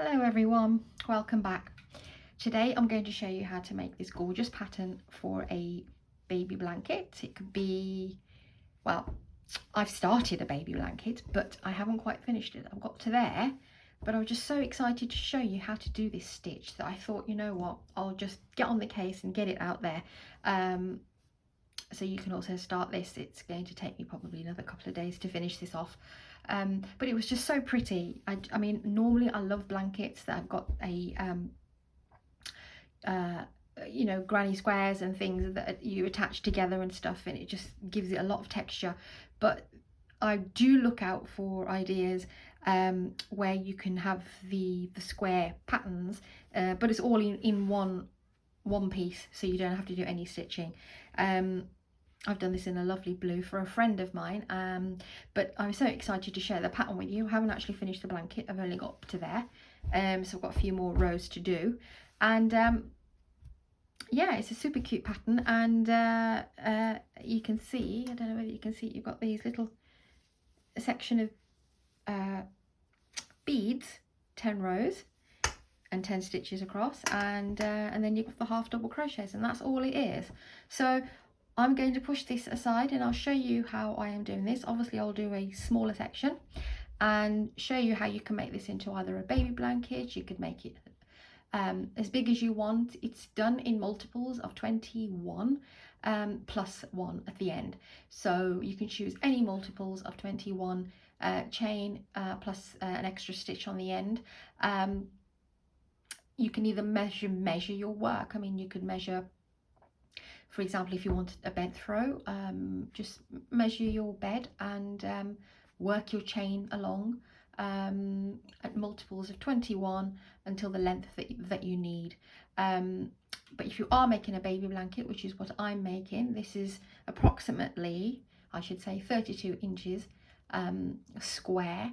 Hello everyone, welcome back. Today I'm going to show you how to make this gorgeous pattern for a baby blanket. It could be, well, I've started a baby blanket, but I haven't quite finished it. I've got to there, but I was just so excited to show you how to do this stitch that I thought, you know what, I'll just get on the case and get it out there. So you can also start this. It's going to take me probably another couple of days to finish this off. But it was just so pretty. I mean, normally I love blankets that have got a you know, granny squares and things that you attach together and stuff, and it just gives it a lot of texture. But I do look out for ideas where you can have the square patterns, but it's all in one piece, so you don't have to do any stitching. I've done this in a lovely blue for a friend of mine, but I'm so excited to share the pattern with you. I haven't actually finished the blanket, I've only got up to there, so I've got a few more rows to do. And yeah, it's a super cute pattern, and you can see, I don't know whether you can see, you've got these little section of beads, 10 rows and 10 stitches across, and then you've got the half double crochets, and that's all it is. So I'm going to push this aside and I'll show you how I am doing this. Obviously I'll do a smaller section and show you how you can make this into either a baby blanket. You could make it as big as you want. It's done in multiples of 21 plus 1 at the end, so you can choose any multiples of 21 chain plus an extra stitch on the end. You can either measure your work. I mean, you could measure, for example, if you wanted a bed throw, just measure your bed and work your chain along at multiples of 21 until the length that you need. But if you are making a baby blanket, which is what I'm making, this is approximately, I should say, 32 inches square.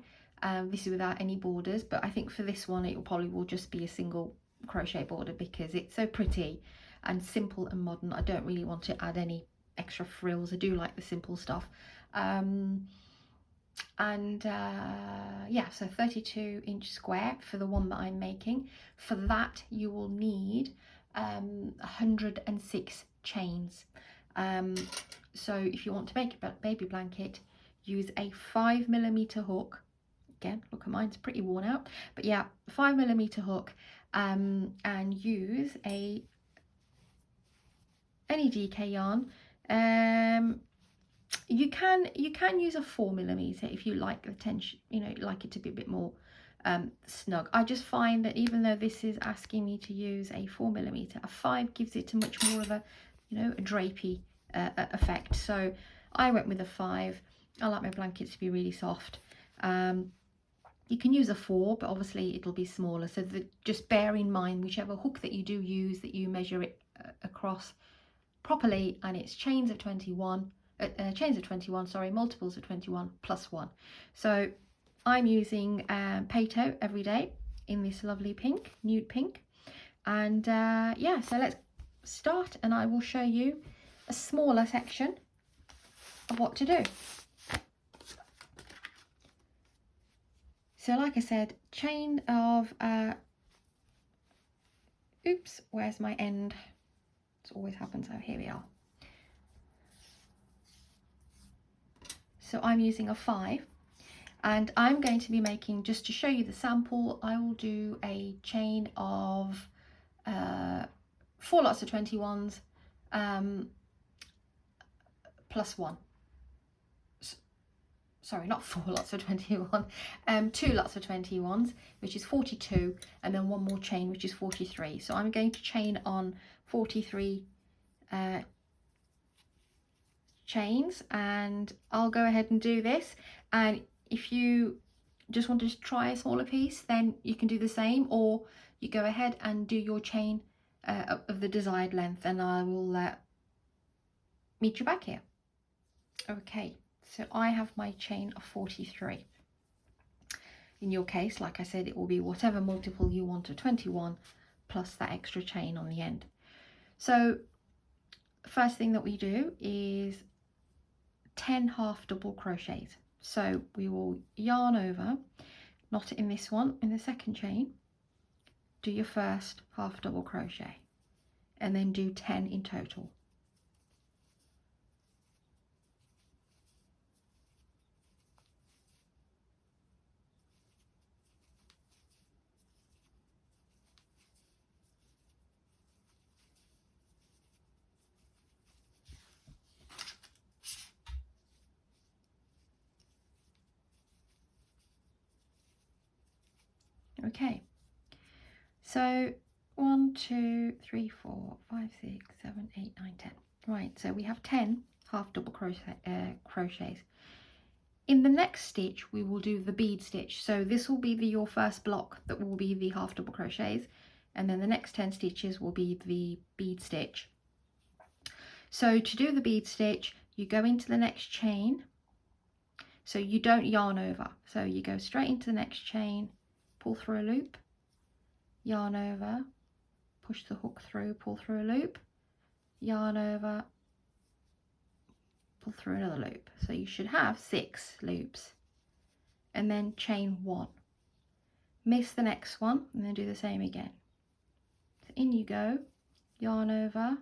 This is without any borders, but I think for this one it probably will just be a single crochet border because it's so pretty and simple and modern. I don't really want to add any extra frills. I do like the simple stuff. Yeah, so 32-inch square for the one that I'm making. For that you will need 106 chains. So if you want to make a baby blanket, use a 5mm hook. Again, look at mine, it's pretty worn out, but yeah, 5mm hook, and use any DK yarn. You can use a 4mm if you like the tension, you know, like it to be a bit more snug. I just find that even though this is asking me to use a 4mm, a 5 gives it a much more of a, you know, a drapey effect. So I went with a 5. I like my blankets to be really soft. You can use a 4, but obviously it'll be smaller, so just bear in mind whichever hook that you do use, that you measure it across properly, and it's chains of 21, sorry, multiples of 21 plus 1. So I'm using Pato every day in this lovely pink, nude pink, and yeah, so let's start and I will show you a smaller section of what to do. So like I said, chain of, oops, where's my end? It always happens. Oh, here we are. So I'm using a 5, and I'm going to be making, just to show you the sample, I will do a chain of 4 lots of 21s plus 1. Sorry, not 4 lots of 21, 2 lots of 21s, which is 42, and then one more chain, which is 43. So I'm going to chain on 43 chains, and I'll go ahead and do this. And if you just want to try a smaller piece, then you can do the same, or you go ahead and do your chain of the desired length, and I will meet you back here. Okay. So I have my chain of 43. In your case, like I said, it will be whatever multiple you want of 21 plus that extra chain on the end. So first thing that we do is 10 half double crochets. So we will yarn over, not in this one, in the second chain, do your first half double crochet and then do 10 in total. Okay, so 1, 2, 3, 4, 5, 6, 7, 8, 9, 10. Right, so we have 10 half double crochets. In the next stitch, we will do the bead stitch. So this will be your first block that will be the half double crochets, and then the next 10 stitches will be the bead stitch. So to do the bead stitch, you go into the next chain. So you don't yarn over. So you go straight into the next chain, pull through a loop, yarn over, push the hook through, pull through a loop, yarn over, pull through another loop. So you should have 6 loops, and then chain 1. Miss the next one and then do the same again. So in you go, yarn over,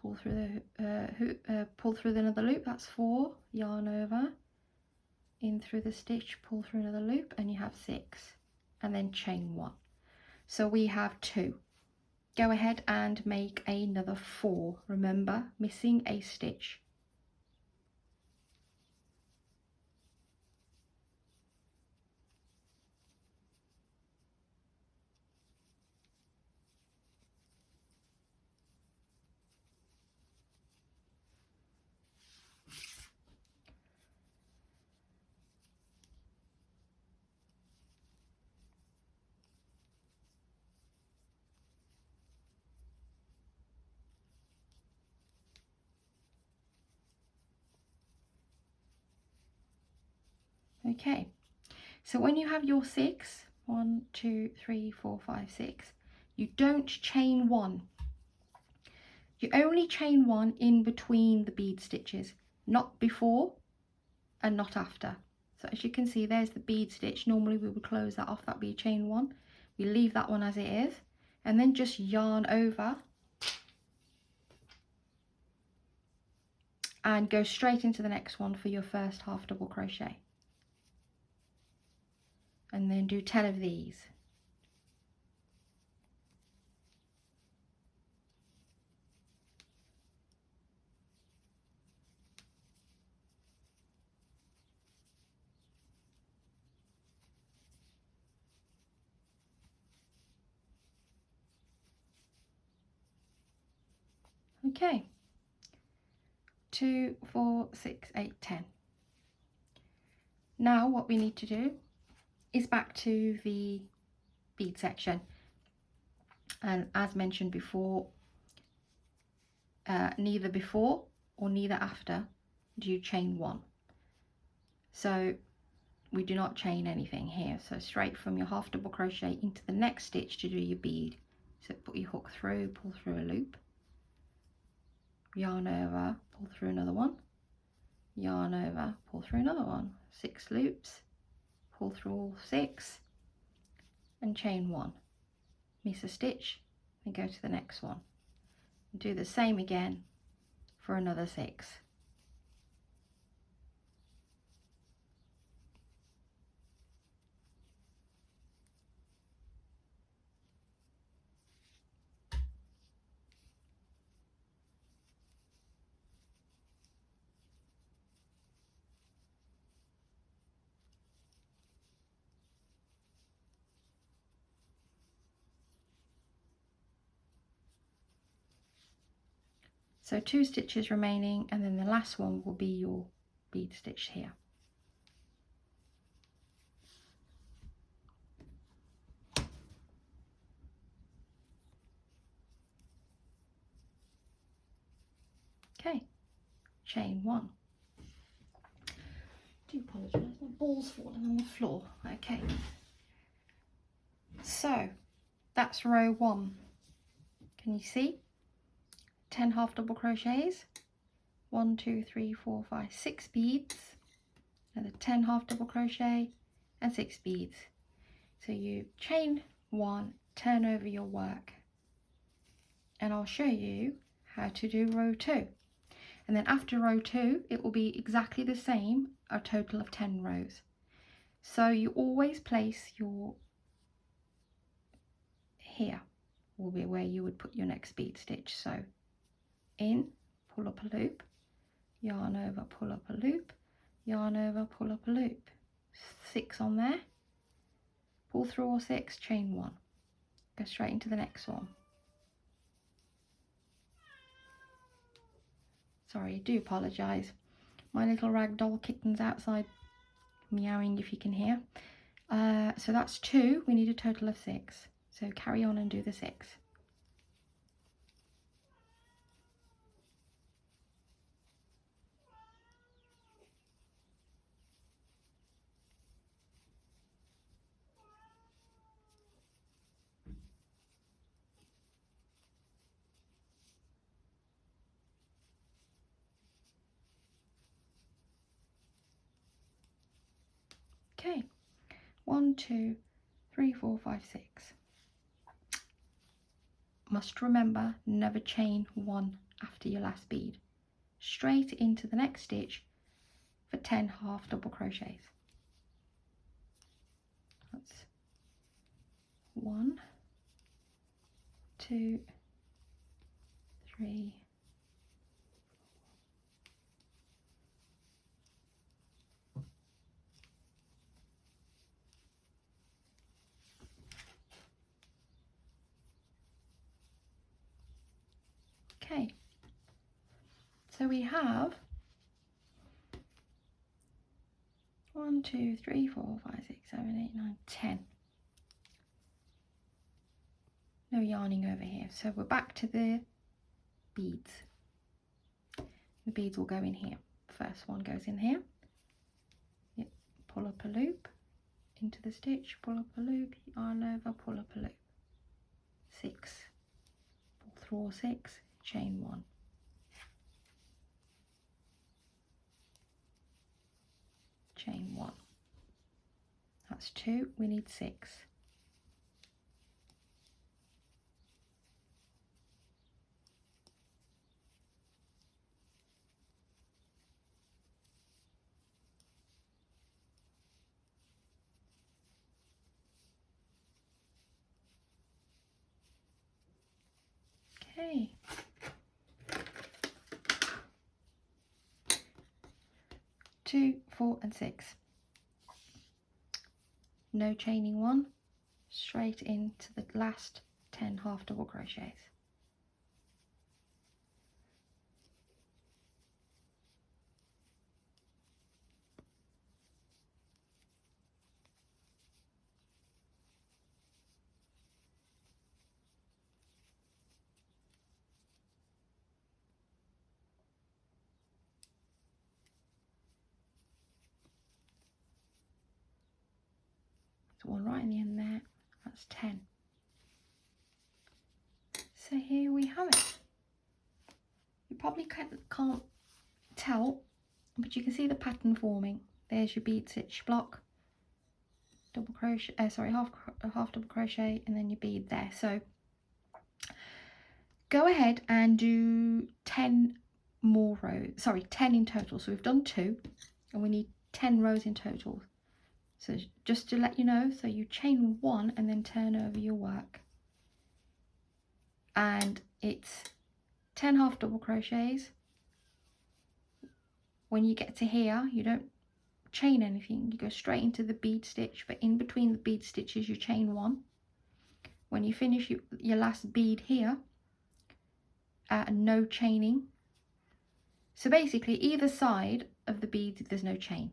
pull through the pull through another loop. That's 4. Yarn over, in through the stitch, pull through another loop, and you have 6, and then chain 1. So we have 2. Go ahead and make another 4. Remember, missing a stitch. Okay, so when you have your 6, 1, 2, 3, 4, 5, 6, you don't chain 1. You only chain 1 in between the bead stitches, not before and not after. So as you can see, there's the bead stitch. Normally we would close that off, that would be chain 1. We leave that one as it is, and then just yarn over and go straight into the next one for your first half double crochet. And then do 10 of these. Okay, 2, 4, 6, 8, 10. Now what we need to do is back to the bead section, and as mentioned before, neither before or neither after do you chain 1. So we do not chain anything here, so straight from your half double crochet into the next stitch to do your bead. So put your hook through, pull through a loop, yarn over, pull through another one, yarn over, pull through another one, 6 loops, pull through all 6 and chain 1, miss a stitch and go to the next one, and do the same again for another 6. So 2 stitches remaining, and then the last one will be your bead stitch here. Okay, chain 1. I do apologise, my ball's falling on the floor. Okay, so that's row 1. Can you see? 10 half double crochets, 1, 2, 3, 4, 5, 6 beads, another 10 half double crochet and 6 beads. So you chain 1 turn over your work, and I'll show you how to do row 2. And then after row 2 it will be exactly the same, a total of 10 rows. So you always place your, here will be where you would put your next bead stitch. So in, pull up a loop, yarn over, pull up a loop, yarn over, pull up a loop, 6 on there, pull through all 6, chain 1, go straight into the next one. Sorry, I do apologise, my little ragdoll kitten's outside meowing, if you can hear. So that's 2, we need a total of 6, so carry on and do the 6. Okay, 1, 2, 3, 4, 5, 6. Must remember, never chain 1 after your last bead. Straight into the next stitch for 10 half double crochets. That's 1, 2, 3, 4. Okay, so we have 1, 2, 3, 4, 5, 6, 7, 8, 9, 10. No yarning over here, so we're back to the beads. The beads will go in here. First one goes in here. Yep. Pull up a loop into the stitch, pull up a loop, yarn over, pull up a loop. 6. Pull through all 6, chain 1. Chain 1. That's 2, we need 6. Okay. 2, 4 and 6. No chaining 1, straight into the last 10 half double crochets. One right in the end there, that's 10. So here we have it. You probably can't tell, but you can see the pattern forming. There's your bead stitch block, double crochet, half double crochet, and then your bead there. So go ahead and do 10 more rows, sorry, 10 in total. So we've done 2 and we need 10 rows in total. So just to let you know, so you chain 1 and then turn over your work, and it's 10 half double crochets. When you get to here, you don't chain anything, you go straight into the bead stitch, but in between the bead stitches you chain 1. When you finish your last bead here, no chaining. So basically either side of the bead there's no chain.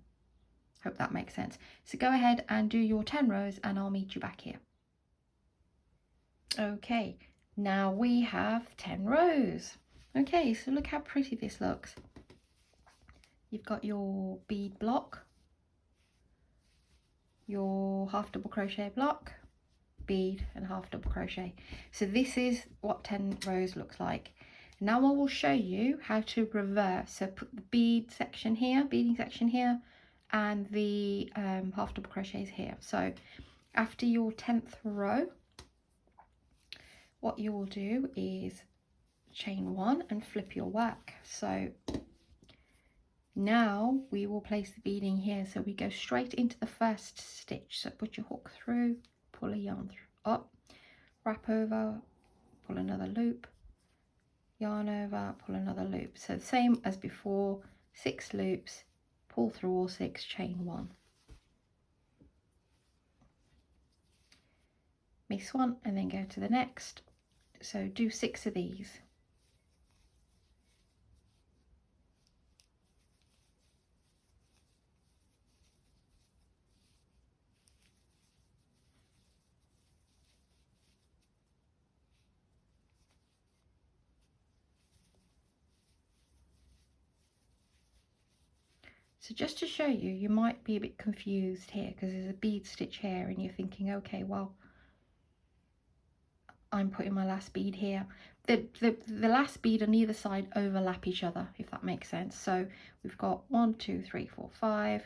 Hope that makes sense. So go ahead and do your 10 rows and I'll meet you back here. Okay, now we have 10 rows. Okay, so look how pretty this looks. You've got your bead block, your half double crochet block, bead and half double crochet. So this is what 10 rows looks like. Now I will show you how to reverse. So put the bead section here, beading section here, and the half double crochets here. So after your 10th row, what you will do is chain 1 and flip your work. So now we will place the beading here, so we go straight into the first stitch. So put your hook through, pull a yarn up, wrap over, pull another loop, yarn over, pull another loop. So the same as before, 6 loops, pull through all 6, chain 1, miss 1, and then go to the next. So do 6 of these. So just to show you, you might be a bit confused here because there's a bead stitch here and you're thinking, okay, well, I'm putting my last bead here. The last bead on either side overlap each other, if that makes sense. So we've got 1, 2, 3, 4, 5,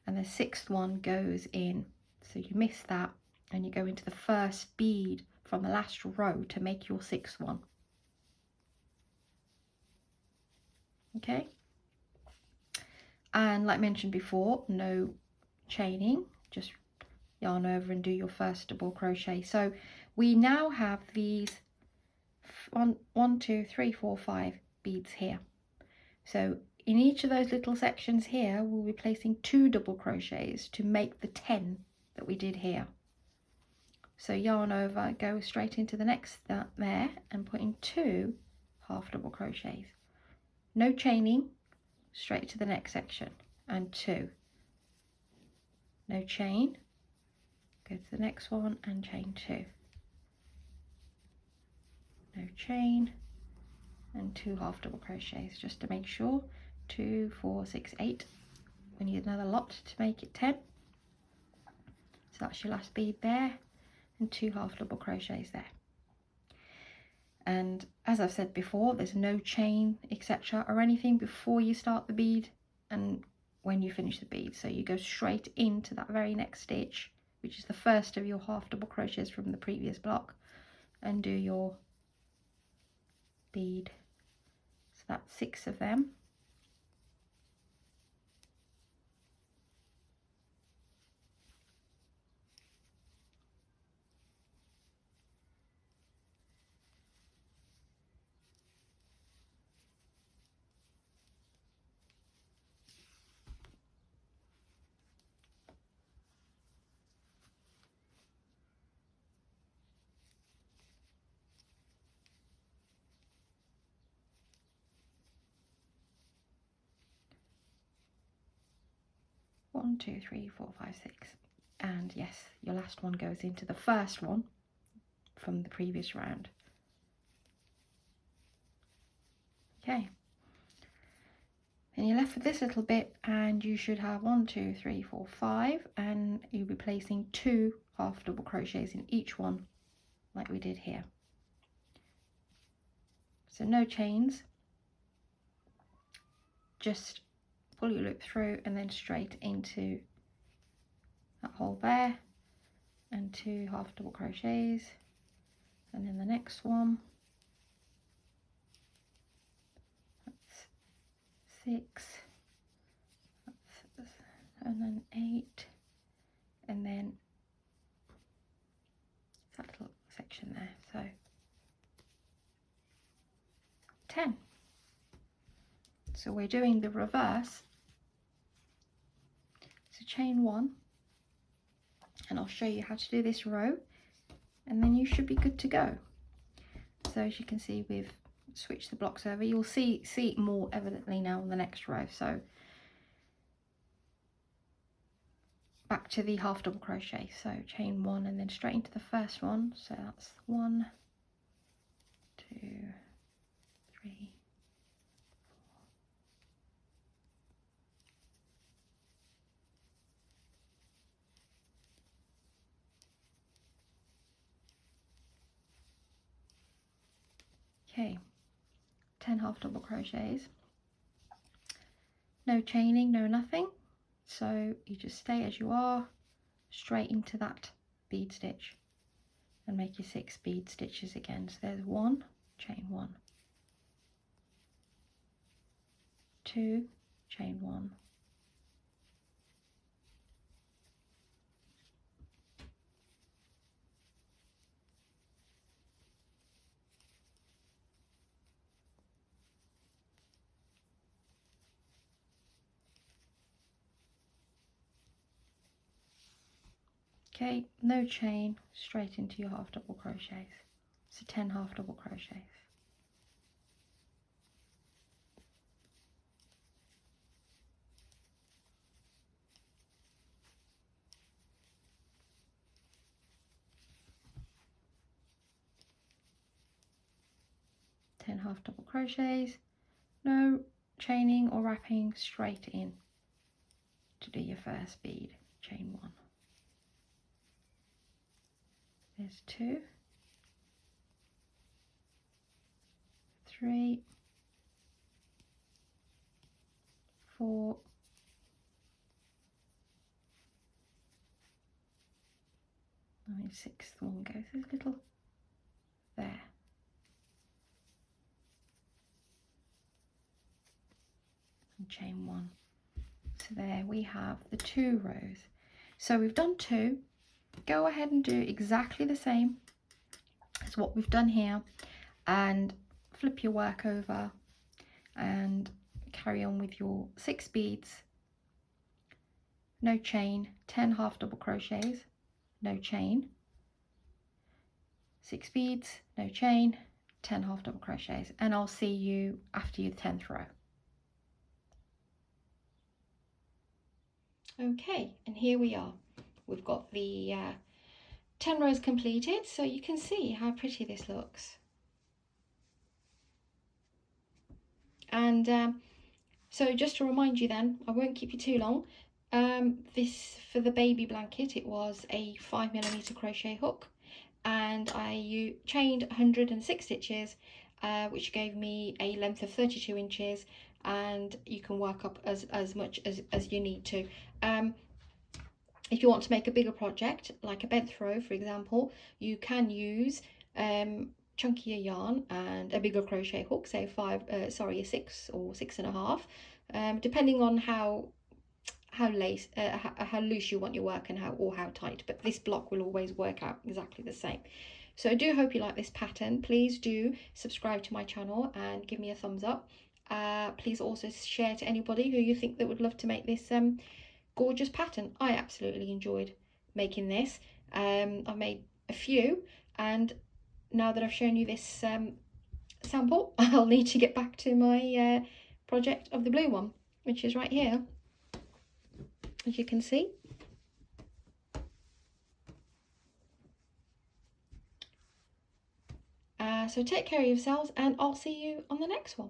and the 6th one goes in. So you miss that and you go into the first bead from the last row to make your 6th one. Okay? And like mentioned before, no chaining, just yarn over and do your first double crochet. So we now have these 1, 2, 3, 4, 5 beads here. So in each of those little sections here, we'll be placing 2 double crochets to make the 10 that we did here. So yarn over, go straight into the next there and put in 2 half double crochets. No chaining, straight to the next section and 2. No chain, go to the next one and chain 2. No chain and 2 half double crochets just to make sure. 2, 4, 6, 8. We need another lot to make it 10. So that's your last bead there and 2 half double crochets there. And as I've said before, there's no chain, etc. or anything before you start the bead and when you finish the bead. So you go straight into that very next stitch, which is the first of your half double crochets from the previous block, and do your bead. So that's 6 of them. One, 2, 3, 4, 5, 6. And yes, your last one goes into the first one from the previous round. Okay. And you're left with this little bit and you should have 1, 2, 3, 4, 5, and you'll be placing 2 half double crochets in each one like we did here. So no chains, just pull your loop through and then straight into that hole there and 2 half double crochets, and then the next one, that's 6, and then 8, and then that little section there, so 10. So we're doing the reverse. So chain 1, and I'll show you how to do this row, and then you should be good to go. So as you can see, we've switched the blocks over. You'll see it more evidently now on the next row. So back to the half double crochet. So chain 1 and then straight into the first one. So that's 1, 2, 3, 4. Okay, 10 half double crochets. No chaining, no nothing. So you just stay as you are, straight into that bead stitch. and make your 6 bead stitches again. So there's 1, chain 1, 2, chain 1, okay, no chain, straight into your half double crochets. So 10 half double crochets. Half double crochets, no chaining or wrapping, straight in to do your first bead. Chain 1, there's 2, 3, 4, 6th one goes a little there, and chain 1. So there we have the 2 rows. So we've done 2. Go ahead and do exactly the same as what we've done here, and flip your work over and carry on with your 6 beads, no chain, 10 half double crochets, no chain, 6 beads, no chain, 10 half double crochets, and I'll see you after your 10th row. Okay, and here we are. We've got the 10 rows completed, so you can see how pretty this looks. And so just to remind you then, I won't keep you too long, this, for the baby blanket, it was a 5mm crochet hook, and I chained 106 stitches, which gave me a length of 32 inches, and you can work up as much as you need to. If you want to make a bigger project, like a bent throw, for example, you can use chunkier yarn and a bigger crochet hook, say a 6 or 6.5, depending on how loose you want your work and how tight. But this block will always work out exactly the same. So I do hope you like this pattern. Please do subscribe to my channel and give me a thumbs up. Please also share to anybody who you think that would love to make this gorgeous pattern. I absolutely enjoyed making this. I've made a few, and now that I've shown you this sample, I'll need to get back to my project of the blue one, which is right here, as you can see. So take care of yourselves, and I'll see you on the next one.